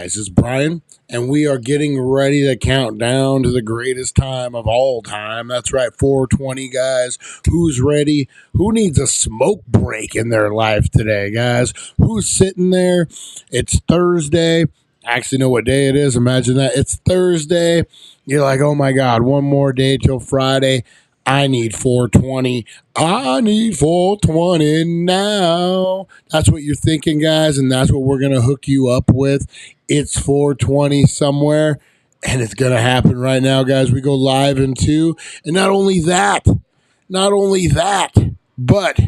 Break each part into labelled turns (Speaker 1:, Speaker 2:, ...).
Speaker 1: guys, it's Brian, and we are getting ready to count down to the greatest time of all time. That's right, 420, guys. Who's ready? Who needs a smoke break in their life today, guys? Who's sitting there? It's Thursday. I actually know what day it is. Imagine that. It's Thursday. You're like, oh my God, one more day till Friday. I need 420. I need 420 now. That's what you're thinking, guys, and that's what we're going to hook you up with. It's 420 somewhere, and it's going to happen right now, guys. We go live in 2. And not only that, but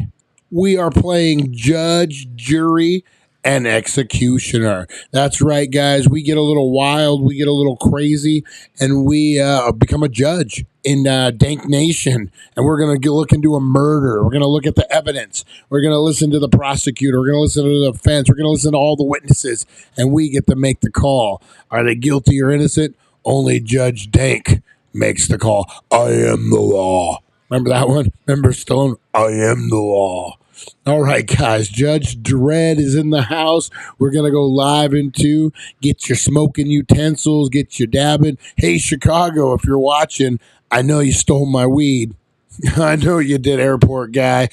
Speaker 1: we are playing judge, jury, and executioner. That's right, guys. We get a little wild, we get a little crazy, and we become a judge in Dank Nation. And we're going to look into a murder. We're going to look at the evidence. We're going to listen to the prosecutor. We're going to listen to the defense. We're going to listen to all the witnesses, and we get to make the call. Are they guilty or innocent? Only Judge Dank makes the call. I am the law. Remember that one? Remember Stone? I am the law. All right, guys, Judge Dredd is in the house. We're going to go live in 2. Get your smoking utensils, get your dabbing. Hey, Chicago, if you're watching, I know you stole my weed. I know you did, airport guy.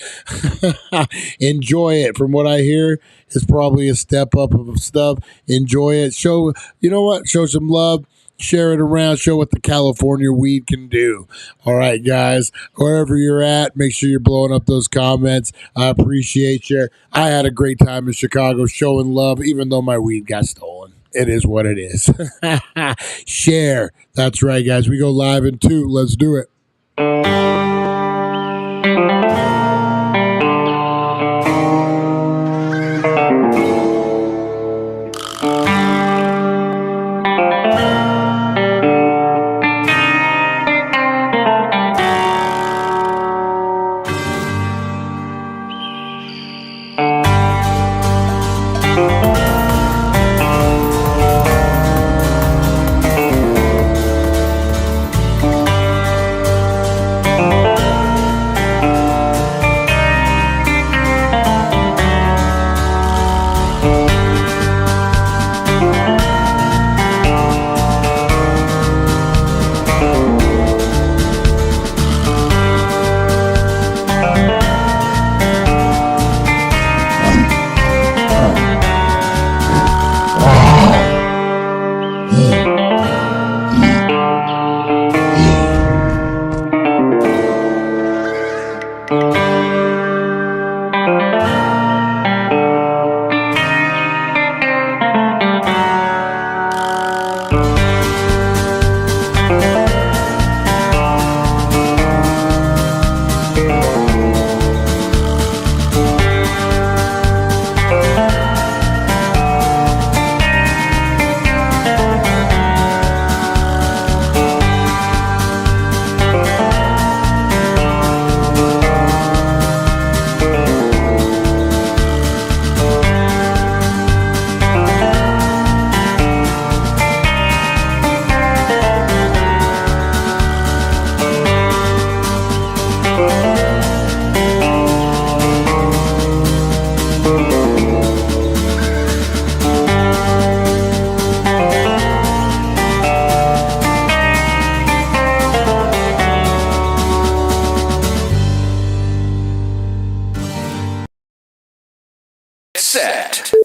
Speaker 1: Enjoy it. From what I hear, it's probably a step up of stuff. Enjoy it. Show, you know what? Show some love. Share it around. Show what the California weed can do. All right, guys. Wherever you're at, make sure you're blowing up those comments. I appreciate you. I had a great time in Chicago showing love, even though my weed got stolen. It is what it is. Share. That's right, guys. We go live in 2. Let's do it.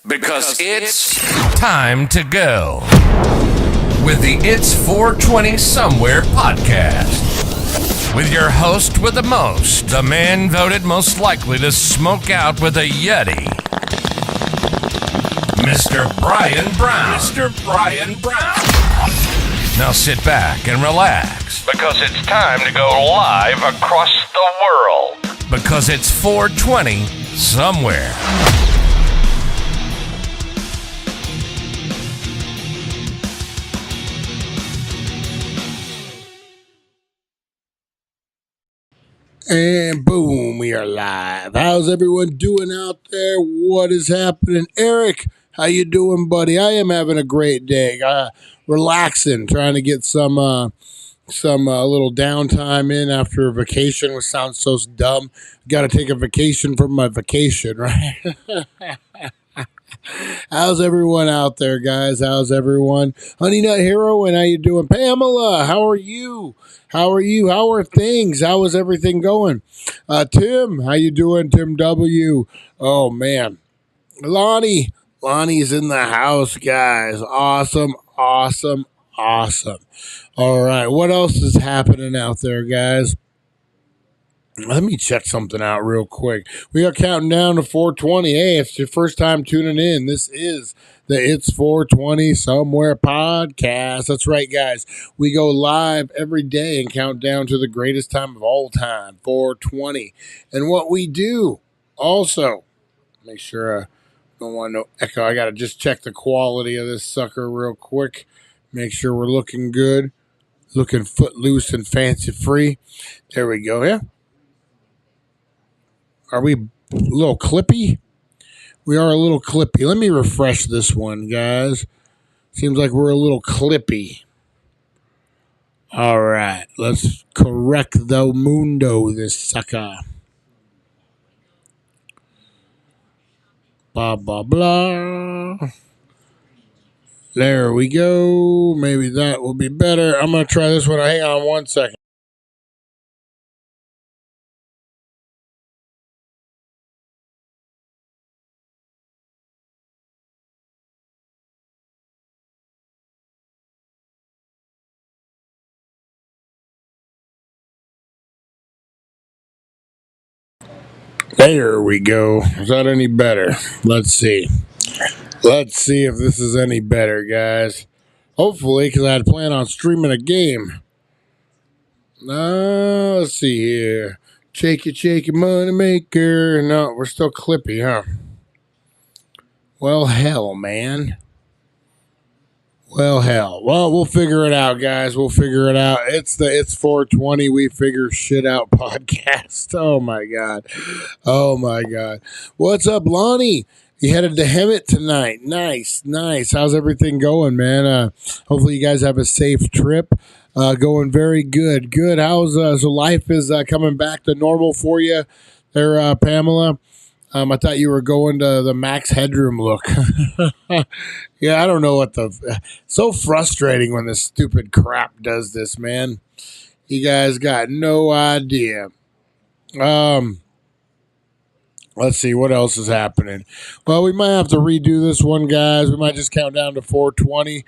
Speaker 2: Because it's time to go with the It's 420 Somewhere podcast. With your host with the most, the man voted most likely to smoke out with a Yeti, Mr. Brian Brown. Now sit back and relax, because it's time to go live across the world. Because it's 420 Somewhere.
Speaker 1: And boom, we are live. How's everyone doing out there? What is happening? Eric, how you doing, buddy? I am having a great day. Relaxing, trying to get some little downtime in after a vacation, which sounds so dumb. Got to take a vacation from my vacation, right? How's everyone out there, guys? How's everyone? Honey Nut Hero, and how you doing? Pamela, how are you? How are you? How are things? How is everything going? Tim, how you doing? Tim W. Oh, man. Lonnie's in the house, guys. Awesome, awesome, awesome. All right, what else is happening out there, guys? Let me check something out real quick. We are counting down to 420. Hey, if it's your first time tuning in, this is the It's 420 Somewhere podcast. That's right, guys. We go live every day and count down to the greatest time of all time, 420. And what we do also, make sure I don't want no echo. I got to just check the quality of this sucker real quick. Make sure we're looking good, looking footloose and fancy free. There we go. Yeah. Are we a little clippy? We are a little clippy. Let me refresh this one, guys. Seems like we're a little clippy. All right. Let's correct the mundo, this sucker. Blah, blah, blah. There we go. Maybe that will be better. I'm going to try this one. Hang on 1 second. There we go. Is that any better? Let's see. Let's see if this is any better, guys. Hopefully, because I had planned on streaming a game. Let's see here. Shake it, money maker. No, we're still clippy, huh? Well, hell, man. Well, hell. Well, we'll figure it out, guys. We'll figure it out. It's 420. We figure shit out podcast. Oh my god. Oh my god. What's up, Lonnie? You headed to Hemet tonight. Nice. How's everything going, man? Hopefully you guys have a safe trip. Going very good. Good. How's so life is coming back to normal for you there, Pamela? I thought you were going to the Max Headroom look. Yeah, I don't know what so frustrating when this stupid crap does this, man. You guys got no idea. Let's see what else is happening. Well, we might have to redo this one, guys. We might just count down to 420,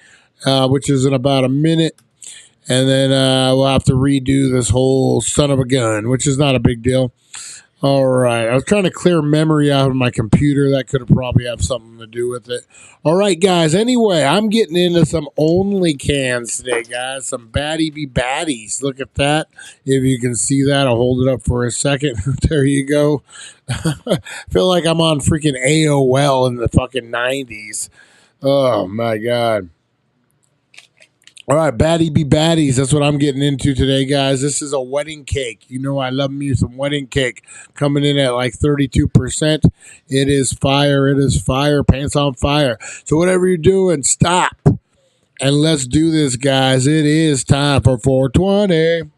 Speaker 1: which is in about a minute. And then we'll have to redo this whole son of a gun, which is not a big deal. All right. I was trying to clear memory out of my computer. That could have probably have something to do with it. All right, guys. Anyway, I'm getting into some only cans today, guys. Some baddie be baddies. Look at that. If you can see that, I'll hold it up for a second. There you go. I feel like I'm on freaking AOL in the fucking 90s. Oh, my God. All right, baddie be baddies. That's what I'm getting into today, guys. This is a wedding cake. You know I love me some wedding cake. Coming in at like 32%. It is fire. It is fire. Pants on fire. So whatever you're doing, stop. And let's do this, guys. It is time for 420.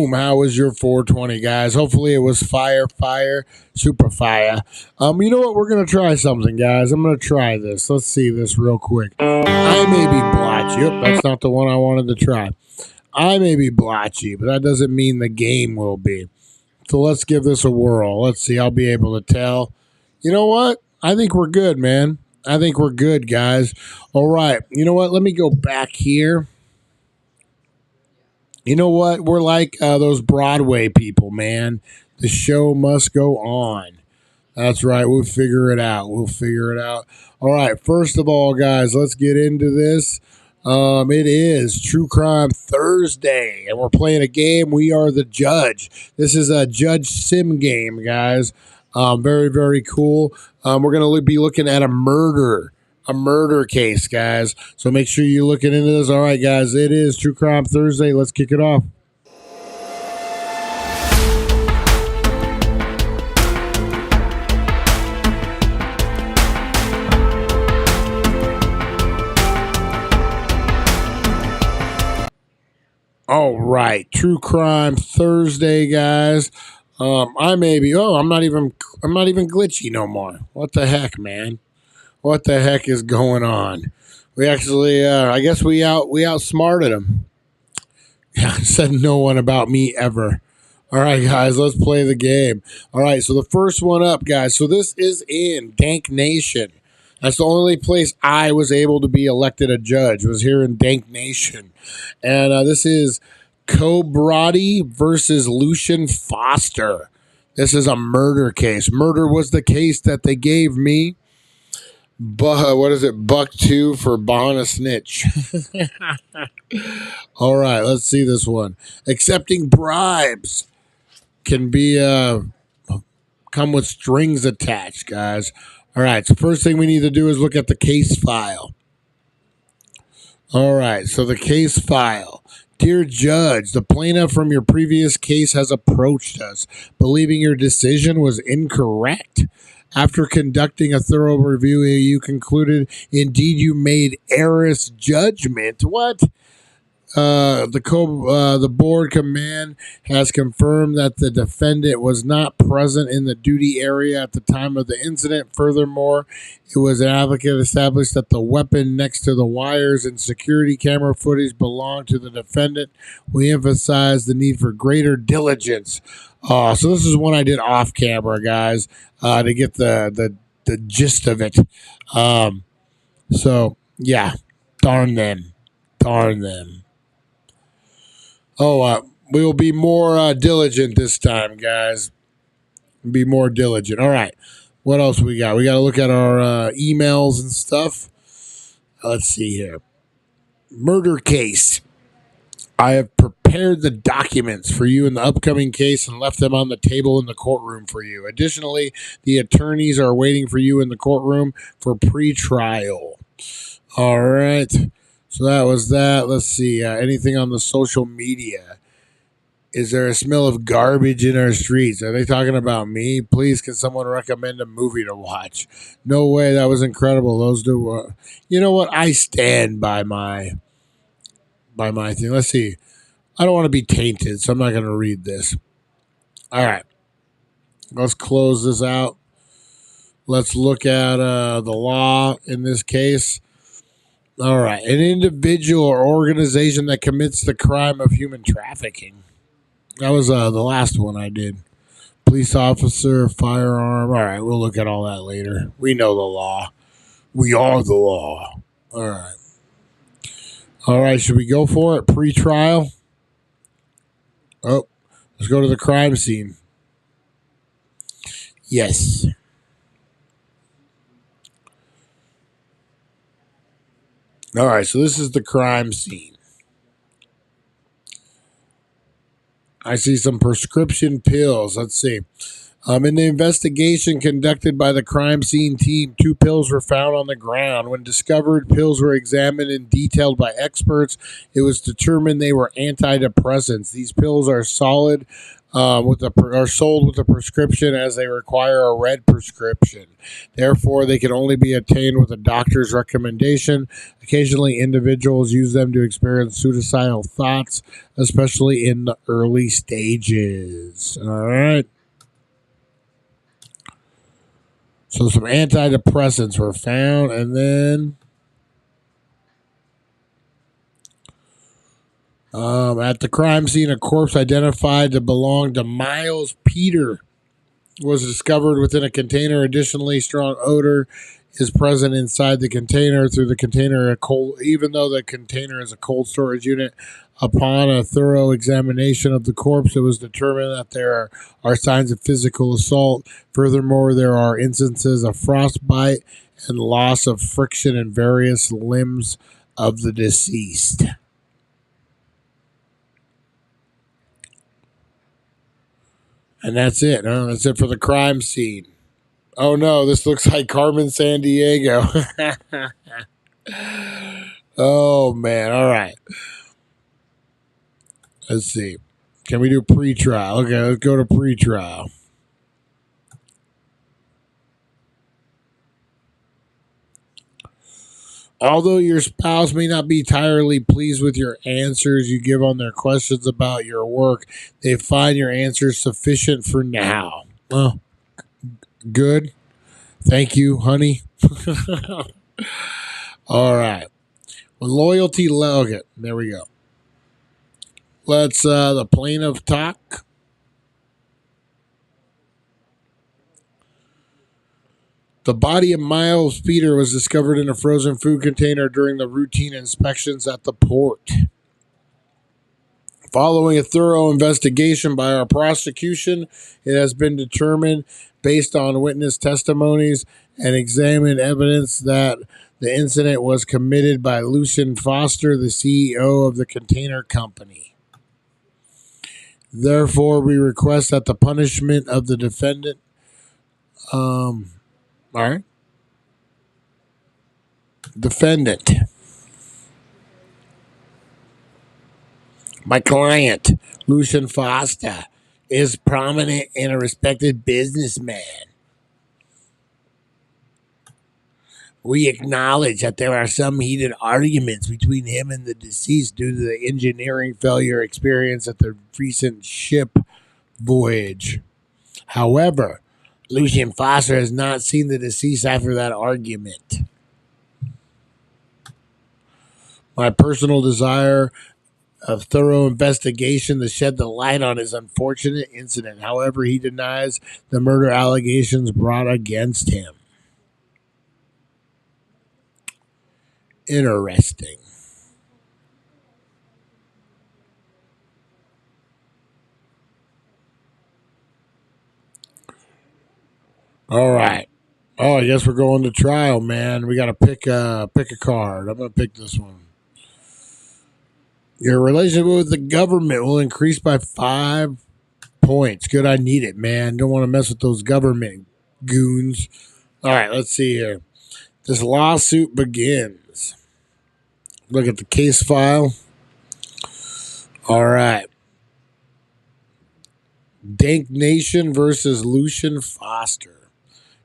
Speaker 1: Boom. How was your 420, guys? Hopefully it was fire, super fire. You know what? We're going to try something, guys. I'm going to try this. Let's see this real quick. I may be blotchy. Yep, that's not the one I wanted to try. I may be blotchy, but that doesn't mean the game will be. So let's give this a whirl. Let's see. I'll be able to tell. You know what? I think we're good, man. I think we're good, guys. All right. You know what? Let me go back here. You know what? We're like those Broadway people, man. The show must go on. That's right. We'll figure it out. All right. First of all, guys, let's get into this. It is True Crime Thursday, and we're playing a game. We are the judge. This is a judge sim game, guys. Very, very cool. We're going to be looking at a murder case, guys. So make sure you're looking into this. All right, guys, it is True Crime Thursday. Let's kick it off. All right, True Crime Thursday, guys. I'm not even glitchy no more. What the heck, man? What the heck is going on? We actually, I guess we outsmarted them. Said no one about me ever. All right, guys, let's play the game. All right, so the first one up, guys. So this is in Dank Nation. That's the only place I was able to be elected a judge, was here in Dank Nation. And this is Cobrati versus Lucian Foster. This is a murder case. Murder was the case that they gave me. But what is it? $2 for Bon a snitch. All right, let's see this one. Accepting bribes can be come with strings attached, guys. All right, so first thing we need to do is look at the case file. All right, so the case file. Dear Judge, the plaintiff from your previous case has approached us, believing your decision was incorrect. After conducting a thorough review, you concluded, indeed, you made errorous judgment. What? The board command has confirmed that the defendant was not present in the duty area at the time of the incident. Furthermore, it was an advocate established that the weapon next to the wires and security camera footage belonged to the defendant. We emphasize the need for greater diligence. So this is one I did off camera, guys, to get the gist of it. So yeah, darn them. Oh, we will be more diligent this time, guys. Be more diligent. All right. What else we got? We got to look at our emails and stuff. Let's see here. Murder case. I have prepared the documents for you in the upcoming case and left them on the table in the courtroom for you. Additionally, the attorneys are waiting for you in the courtroom for pre-trial. All right. So that was that. Let's see. Anything on the social media? Is there a smell of garbage in our streets? Are they talking about me? Please, can someone recommend a movie to watch? No way. That was incredible. Those do. You know what? I stand by my thing. Let's see. I don't want to be tainted, so I'm not going to read this. All right. Let's close this out. Let's look at the law in this case. All right. An individual or organization that commits the crime of human trafficking. That was the last one I did. Police officer, firearm. All right. We'll look at all that later. We know the law. We are the law. All right. All right. Should we go for it? Pre-trial? Oh, let's go to the crime scene. Yes. All right, so this is the crime scene. I see some prescription pills. Let's see. In the investigation conducted by the crime scene team, 2 pills were found on the ground. When discovered, pills were examined and detailed by experts. It was determined they were antidepressants. These pills are solid are sold with a prescription, as they require a red prescription. Therefore, they can only be obtained with a doctor's recommendation. Occasionally, individuals use them to experience suicidal thoughts, especially in the early stages. All right. So some antidepressants were found, and then at the crime scene, a corpse identified to belong to Miles Peter was discovered within a container. Additionally, strong odor is present inside the container. Through the container, even though the container is a cold storage unit. Upon a thorough examination of the corpse, it was determined that there are signs of physical assault. Furthermore, there are instances of frostbite and loss of friction in various limbs of the deceased. And that's it. Huh? That's it for the crime scene. Oh no, this looks like Carmen Sandiego. Oh man, all right. Let's see. Can we do pre-trial? Okay, let's go to pre-trial. Although your spouse may not be entirely pleased with your answers you give on their questions about your work, they find your answers sufficient for now. Oh, good. Thank you, honey. All right. When loyalty, okay, there we go. Let's the plaintiff talk. The body of Miles Peter was discovered in a frozen food container during the routine inspections at the port. Following a thorough investigation by our prosecution, it has been determined, based on witness testimonies and examined evidence, that the incident was committed by Lucian Foster, the CEO of the container company. Therefore, we request that the punishment of the defendant, all right, defendant, my client, Lucian Foster, is prominent and a respected businessman. We acknowledge that there are some heated arguments between him and the deceased due to the engineering failure experienced at the recent ship voyage. However, Lucian Foster has not seen the deceased after that argument. My personal desire of thorough investigation to shed the light on his unfortunate incident. However, he denies the murder allegations brought against him. Interesting. All right. Oh, I guess we're going to trial, man. We got to pick a card. I'm going to pick this one. Your relationship with the government will increase by 5 points. Good, I need it, man. Don't want to mess with those government goons. All right, let's see here. This lawsuit begins. Look at the case file. All right. Dank Nation versus Lucian Foster.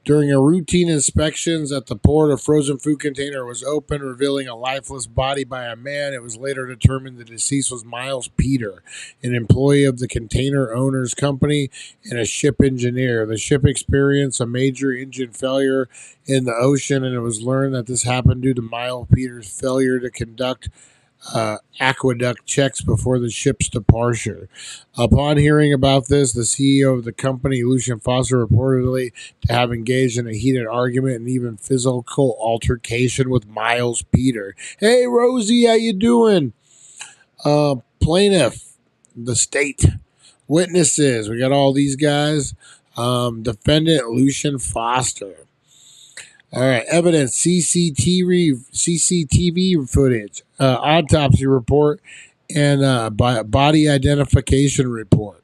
Speaker 1: During a routine inspections at the port, a frozen food container was opened, revealing a lifeless body by a man. It was later determined the deceased was Miles Peter, an employee of the container owner's company and a ship engineer. The ship experienced a major engine failure in the ocean, and it was learned that this happened due to Miles Peter's failure to conduct aqueduct checks before the ship's departure. Upon hearing about this, the CEO of the company, Lucian Foster, reportedly to have engaged in a heated argument and even physical altercation with Miles Peter. Hey, Rosie, how you doing? Plaintiff, the state. Witnesses, we got all these guys. Defendant, Lucian Foster. All right, evidence, CCTV footage, autopsy report, and body identification report.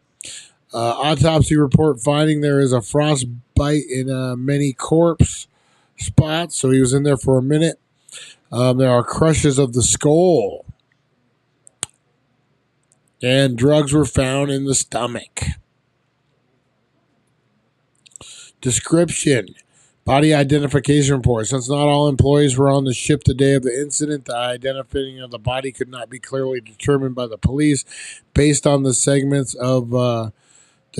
Speaker 1: Autopsy report finding there is a frostbite in many corpse spots, so he was in there for a minute. There are crushes of the skull, and drugs were found in the stomach. Description. Body identification report. Since not all employees were on the ship the day of the incident, the identifying of the body could not be clearly determined by the police. Based on the segments of the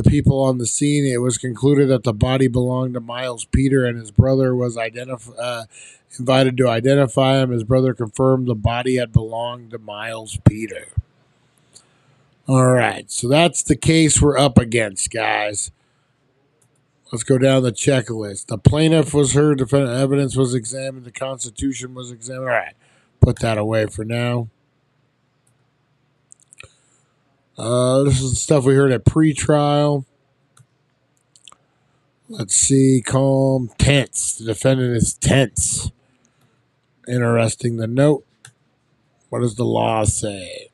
Speaker 1: people on the scene, it was concluded that the body belonged to Miles Peter, and his brother was invited to identify him. His brother confirmed the body had belonged to Miles Peter. All right, so that's the case we're up against, guys. Let's go down the checklist. The plaintiff was heard, defendant evidence was examined, the Constitution was examined. All right, put that away for now. This is the stuff we heard at pre-trial. Let's see, calm, tense. The defendant is tense. Interesting, the note. What does the law say?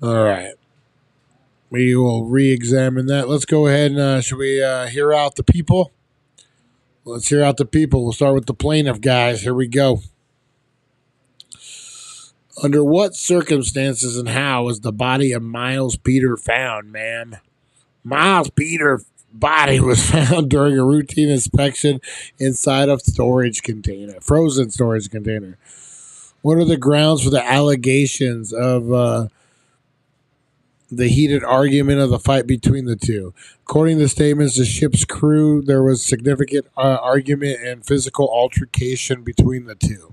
Speaker 1: All right. We will re-examine that. Let's go ahead and should we hear out the people? Let's hear out the people. We'll start with the plaintiff, guys. Here we go. Under what circumstances and how was the body of Miles Peter found, ma'am? Miles Peter's body was found during a routine inspection inside a storage container, frozen storage container. What are the grounds for the allegations of the heated argument of the fight between the two? According to the statements, the ship's crew, there was significant argument and physical altercation between the two.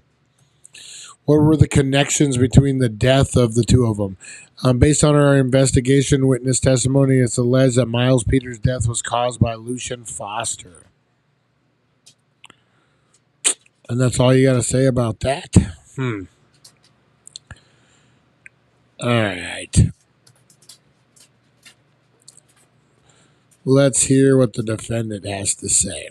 Speaker 1: What were the connections between the death of the two of them? Based on our investigation witness testimony, it's alleged that Miles Peter's death was caused by Lucian Foster. And that's all you got to say about that? All right. Let's hear what the defendant has to say.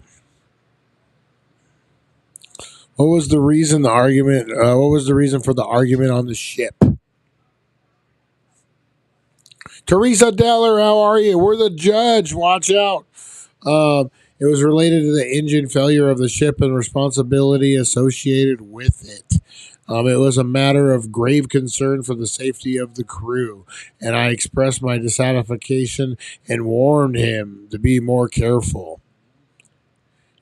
Speaker 1: What was the reason the argument? What was the reason for the argument on the ship? Teresa Deller, how are you? We're the judge. Watch out. It was related to the engine failure of the ship and responsibility associated with it. It was a matter of grave concern for the safety of the crew, and I expressed my dissatisfaction and warned him to be more careful.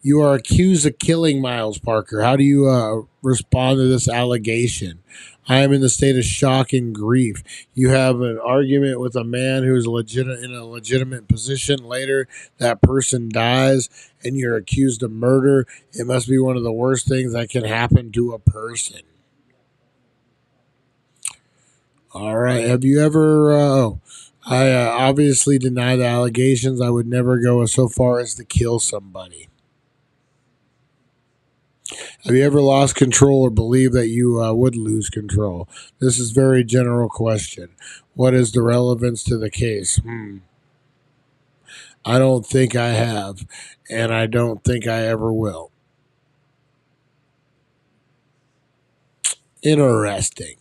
Speaker 1: You are accused of killing Miles Parker. How do you respond to this allegation? I am in the state of shock and grief. You have an argument with a man who's in a legitimate position. Later, that person dies, and you're accused of murder. It must be one of the worst things that can happen to a person. All right. Have you ever... I obviously deny the allegations. I would never go so far as to kill somebody. Have you ever lost control or believe that you would lose control? This is a very general question. What is the relevance to the case? I don't think I have, and I don't think I ever will. Interesting.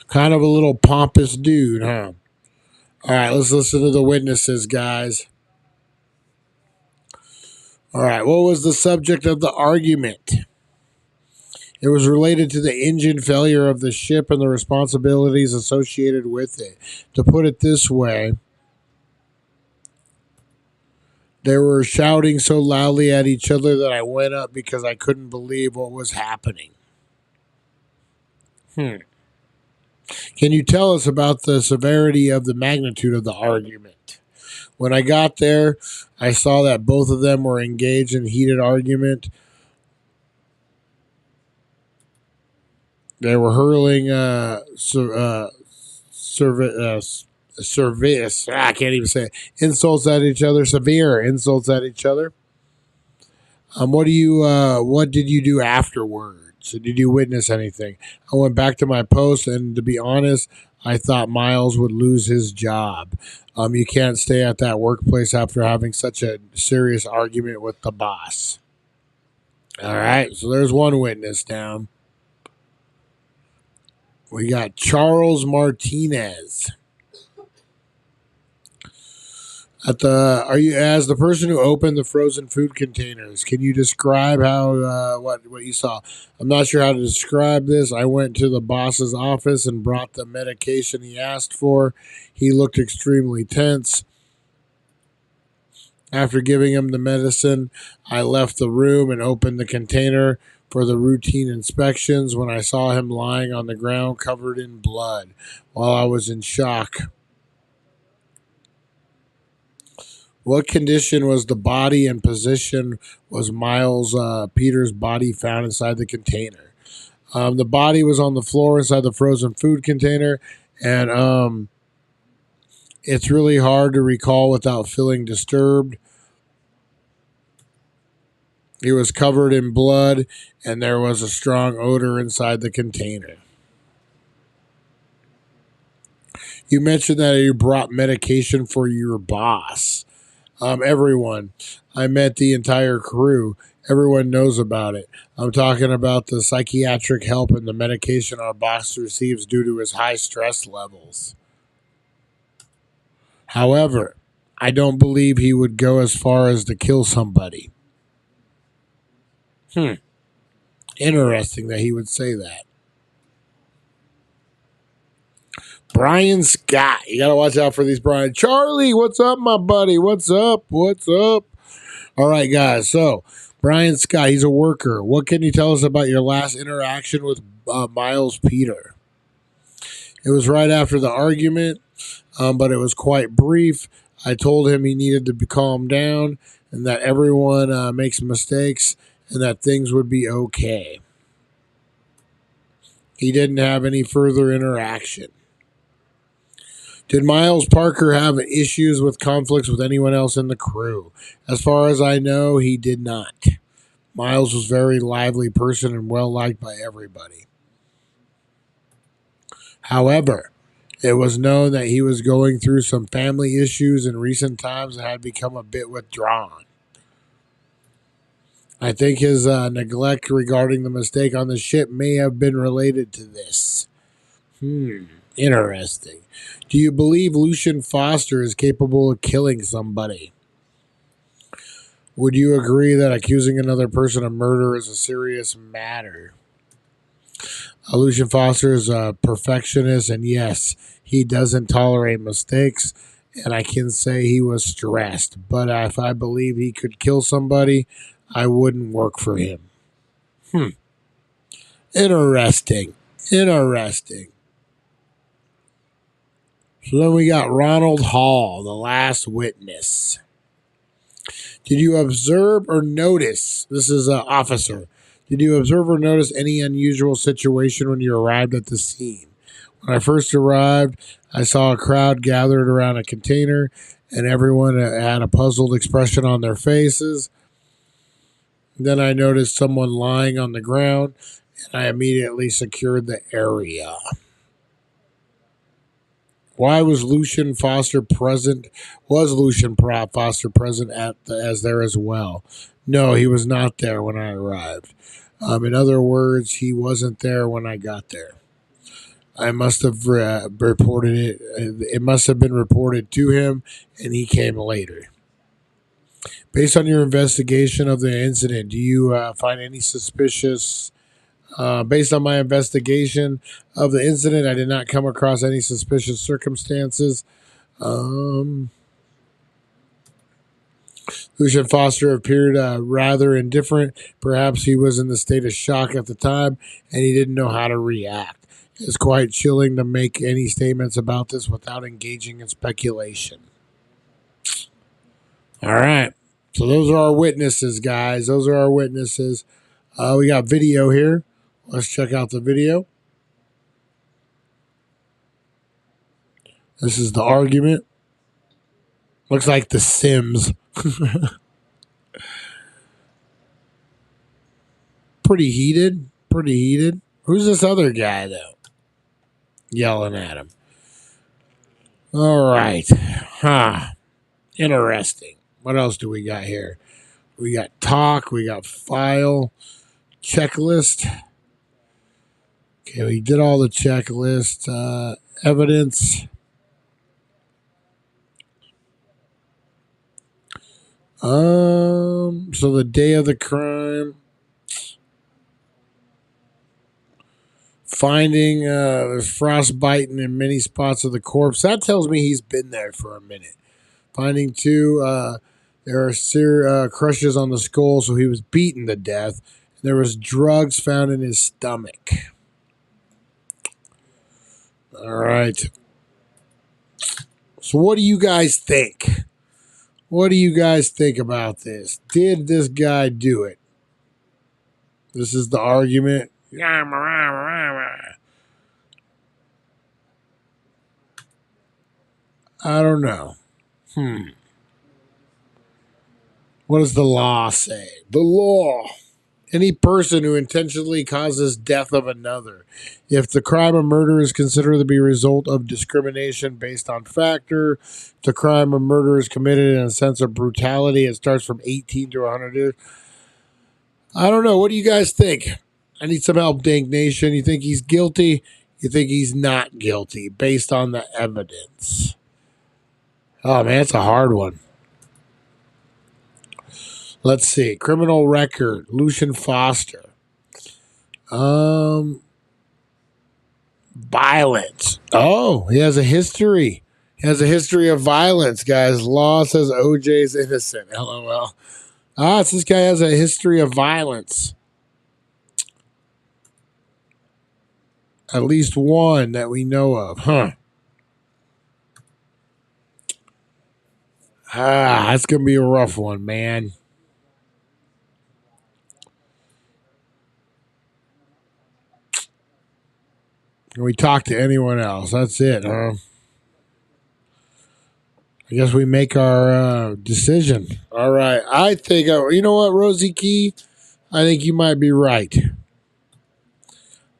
Speaker 1: Kind of a little pompous dude, huh? All right, let's listen to the witnesses, guys. All right, what was the subject of the argument? It was related to the engine failure of the ship and the responsibilities associated with it. To put it this way, they were shouting so loudly at each other that I went up because I couldn't believe what was happening. Can you tell us about the severity of the magnitude of the argument? When I got there, I saw that both of them were engaged in heated argument. They were hurling insults at each other, severe insults at each other. What did you do afterwards? Did you witness anything? I went back to my post, and to be honest, I thought Miles would lose his job. You can't stay at that workplace after having such a serious argument with the boss. All right, so there's one witness down. We got Charles Martinez. Are you as the person who opened the frozen food containers? Can you describe how what you saw? I'm not sure how to describe this. I went to the boss's office and brought the medication he asked for. He looked extremely tense. After giving him the medicine, I left the room and opened the container for the routine inspections when I saw him lying on the ground covered in blood while I was in shock. What condition was the body and position was Miles Peters' body found inside the container? The body was on the floor inside the frozen food container, and it's really hard to recall without feeling disturbed. He was covered in blood, and there was a strong odor inside the container. You mentioned that you brought medication for your boss. Everyone. I met the entire crew. Everyone knows about it. I'm talking about the psychiatric help and the medication our boss receives due to his high stress levels. However, I don't believe he would go as far as to kill somebody. Interesting that he would say that. Brian Scott. You got to watch out for these, Brian. Charlie, what's up, my buddy? What's up? What's up? All right, guys. So, Brian Scott, he's a worker. What can you tell us about your last interaction with Miles Peter? It was right after the argument, but it was quite brief. I told him he needed to calm down and that everyone makes mistakes and that things would be okay. He didn't have any further interaction. Did Miles Parker have issues with conflicts with anyone else in the crew? As far as I know, he did not. Miles was a very lively person and well liked by everybody. However, it was known that he was going through some family issues in recent times and had become a bit withdrawn. I think his neglect regarding the mistake on the ship may have been related to this. Interesting. Do you believe Lucian Foster is capable of killing somebody? Would you agree that accusing another person of murder is a serious matter? Lucian Foster is a perfectionist, and yes, he doesn't tolerate mistakes, and I can say he was stressed. But if I believe he could kill somebody, I wouldn't work for him. Interesting. So then we got Ronald Hall, the last witness. Did you observe or notice, this is an officer, did you observe or notice any unusual situation when you arrived at the scene? When I first arrived, I saw a crowd gathered around a container and everyone had a puzzled expression on their faces. Then I noticed someone lying on the ground and I immediately secured the area. Why was Lucian Foster present? Was Lucian Foster present as there as well? No, he was not there when I arrived. In other words, he wasn't there when I got there. I must have reported it. It must have been reported to him, and he came later. Based on your investigation of the incident, do you find any suspicious? Based on my investigation of the incident, I did not come across any suspicious circumstances. Lucian Foster appeared rather indifferent. Perhaps he was in the state of shock at the time and he didn't know how to react. It's quite chilling to make any statements about this without engaging in speculation. All right. So those are our witnesses, guys. Those are our witnesses. We got video here. Let's check out the video. This is the argument. Looks like The Sims. Pretty heated. Who's this other guy, though? Yelling at him. All right. Interesting. What else do we got here? We got talk. We got file. Checklist. Okay, we did all the checklist. Evidence. So the day of the crime. Finding there's frostbiting in many spots of the corpse. That tells me he's been there for a minute. Finding 2, there are crushes on the skull, so he was beaten to death. There was drugs found in his stomach. All right. So what do you guys think? What do you guys think about this? Did this guy do it? This is the argument. I don't know. What does the law say? The law. Any person who intentionally causes death of another. If the crime of murder is considered to be a result of discrimination based on factor, the crime of murder is committed in a sense of brutality. It starts from 18 to 100 years. I don't know. What do you guys think? I need some help, Dank Nation. You think he's guilty? You think he's not guilty based on the evidence? Oh, man, it's a hard one. Let's see. Criminal record. Lucian Foster. Violence. Oh, he has a history. He has a history of violence, guys. Law says OJ's innocent. LOL. So this guy has a history of violence. At least one that we know of. That's going to be a rough one, man. Can we talk to anyone else? That's it, huh? I guess we make our decision. All right. I think, you know what, Rosie Key? I think you might be right.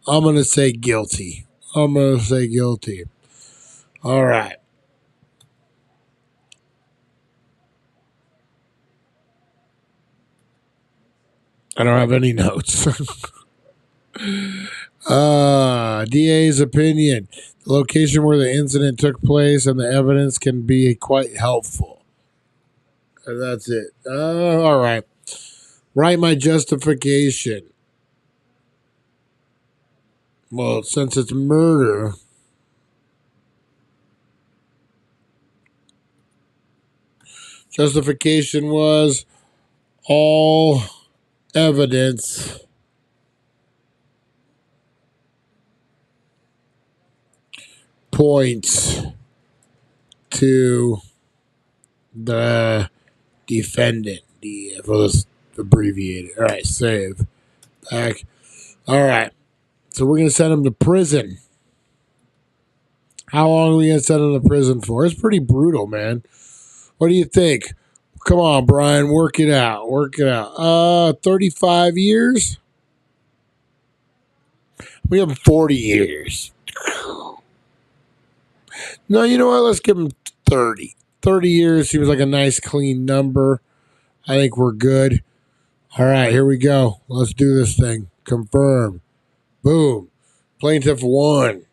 Speaker 1: I'm going to say guilty. All right. I don't have any notes. DA's opinion. The location where the incident took place and the evidence can be quite helpful. And that's it. All right. Write my justification. Well, since it's murder, justification was all evidence points to the defendant. Let's abbreviate it. All right, save. Back. All right. So we're going to send him to prison. How long are we going to send him to prison for? It's pretty brutal, man. What do you think? Come on, Brian. Work it out. 35 years? We have 40 years. No, you know what? Let's give him 30. 30 years seems like a nice, clean number. I think we're good. All right, here we go. Let's do this thing. Confirm. Boom. Plaintiff won.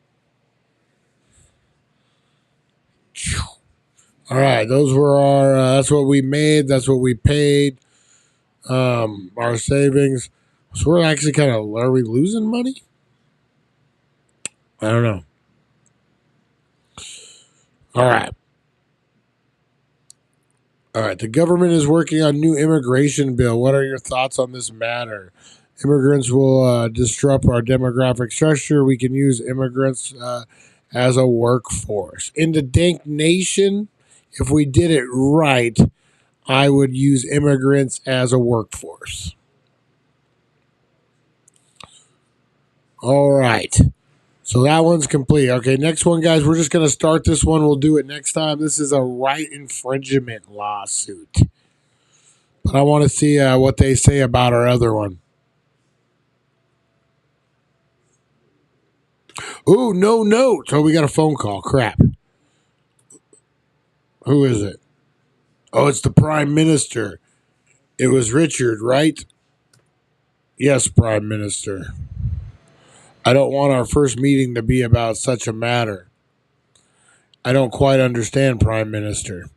Speaker 1: All right, those were our, that's what we made. That's what we paid. Our savings. So we're actually kind of, are we losing money? I don't know. All right. The government is working on new immigration bill. What are your thoughts on this matter? Immigrants will disrupt our demographic structure. We can use immigrants as a workforce. In the Dank Nation, if we did it right, I would use immigrants as a workforce. All right. So that one's complete. Okay, next one, guys. We're just going to start this one. We'll do it next time. This is a right infringement lawsuit. But I want to see what they say about our other one. Ooh, no note. Oh, we got a phone call. Crap. Who is it? Oh, it's the Prime Minister. It was Richard, right? Yes, Prime Minister. I don't want our first meeting to be about such a matter. I don't quite understand, Prime Minister.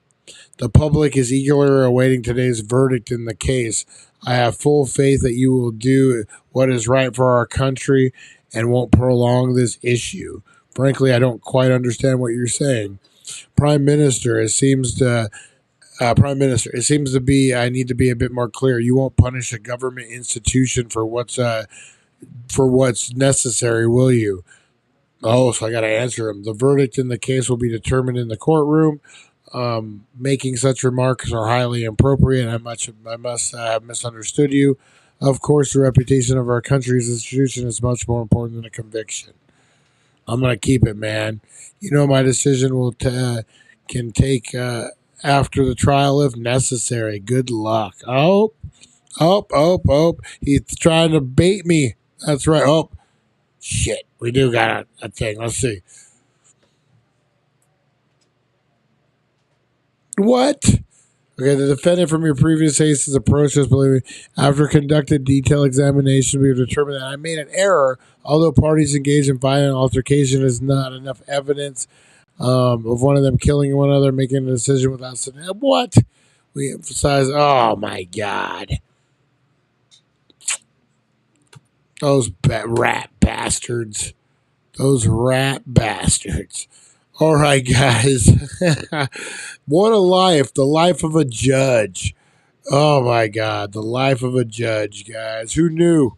Speaker 1: The public is eagerly awaiting today's verdict in the case. I have full faith that you will do what is right for our country and won't prolong this issue. Frankly, I don't quite understand what you're saying. Prime Minister, it seems to be I need to be a bit more clear. You won't punish a government institution for what's necessary, will you? Oh, so I got to answer him. The verdict in the case will be determined in the courtroom. Making such remarks are highly inappropriate. I must have misunderstood you. Of course, the reputation of our country's institution is much more important than a conviction. I'm going to keep it, man. You know, my decision can take after the trial if necessary. Good luck. Oh. He's trying to bait me. That's right. Oh, shit. We do got a thing. Let's see. What? Okay, the defendant from your previous case has approached us, believe me. After conducted detailed examination, we have determined that I made an error. Although parties engaged in violent altercation is not enough evidence of one of them killing one another, making a decision without saying, what? We emphasize, oh my God. Those rat bastards. Those rat bastards. All right, guys. What a life. The life of a judge. Oh, my God. The life of a judge, guys. Who knew?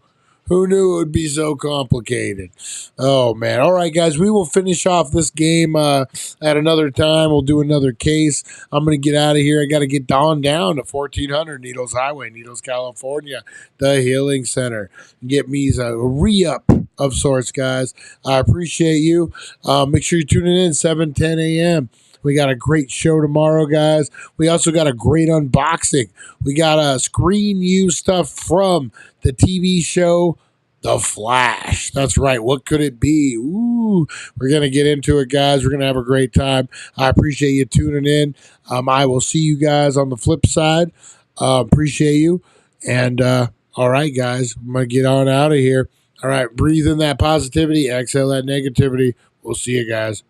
Speaker 1: Who knew it would be so complicated? Oh, man. All right, guys. We will finish off this game at another time. We'll do another case. I'm going to get out of here. I got to get down to 1400 Needles Highway, Needles, California, the Healing Center. Get me a re-up of sorts, guys. I appreciate you. Make sure you're tuning in 7:10 a.m. We got a great show tomorrow, guys. We also got a great unboxing. We got a screen use stuff from the TV show The Flash. That's right. What could it be? Ooh, we're going to get into it, guys. We're going to have a great time. I appreciate you tuning in. I will see you guys on the flip side. Appreciate you. And all right, guys, I'm going to get on out of here. All right, breathe in that positivity, exhale that negativity. We'll see you guys.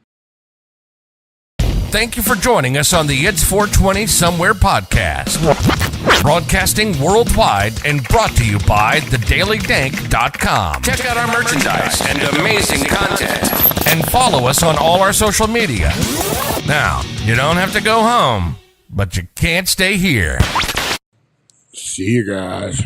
Speaker 2: Thank you for joining us on the It's 420 Somewhere podcast. Broadcasting worldwide and brought to you by thedailydank.com. Check out our merchandise and amazing content. And follow us on all our social media. Now, you don't have to go home, but you can't stay here.
Speaker 1: See you guys.